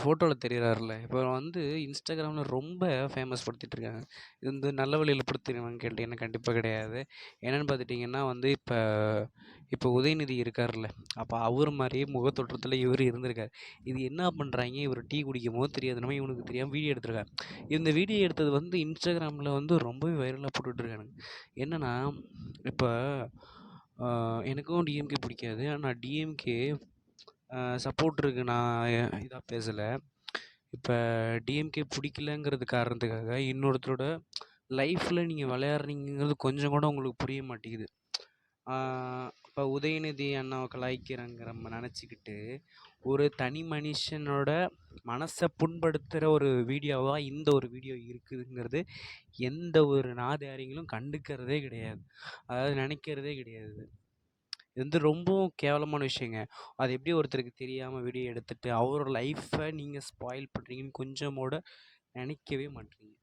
ஃபோட்டோல தெரியறாருல்ல. இப்போ வந்து Instagramல ரொம்ப ஃபேமஸ் படுத்திட்டு இருக்காங்க. இது வந்து நல்ல வழியில படுத்துறாங்கன்னு கேட்டீங்கன்னா, கண்டிப்பா கிடையாது. என்னன்னு பார்த்துட்டீங்கன்னா வந்து இப்போ உதயநிதி இருக்காருல்ல, அப்ப அவரு மாரியே முகத்தோற்றத்துல இவரு இருந்திருக்காரு. இது என்ன பண்றாய்ங்க, இவரு டீ குடிக்கும்போது தெரியாதனமா இவனுக்கு தெரியாம வீடியோ எடுத்திருக்காரு. இந்த வீடியோ எடுத்தது வந்து Instagramல வந்து ரொம்பவே வைரலா போட்டுட்டு இருக்கானுங்க. என்னன்னா, இப்ப அ எனக்கும் டிஎம்கே பிடிக்காது. ஆனா டிஎம்கே சப்போர்ட்டருக்கு நான் இதா பேசல. இப்ப டிஎம்கே பிடிக்கலங்கிறது காரணத்துக்காக இன்னொருத்தரோட லைஃப்ல நீங்க விளையாடுறீங்கங்கிறது கொஞ்சம் கூட உங்களுக்கு புரிய மாட்டேங்குது. ஆ இப்ப உதயநிதி அண்ணாவ கலாய்க்கிறேங்கிற நெனச்சுக்கிட்டு, ஒரு தனி மனுஷனோட மனச புண்படுத்துற ஒரு வீடியோவா இந்த ஒரு வீடியோ இருக்குதுங்கிறது எந்த ஒரு நாதாரிகளும் கண்டுக்கிறதே கிடையாது. அதாவது நெனைக்கிறதே கிடையாது. இது வந்து ரொம்பவும் கேவலமான விஷயங்க. அது எப்படி ஒருத்தருக்கு தெரியாம வீடியோ எடுத்துட்டு, அவரோட லைஃப்ப நீங்க ஸ்பாயில் பண்றீங்கன்னு கொஞ்சம் கூட நெனைக்கவே மாட்றீங்க.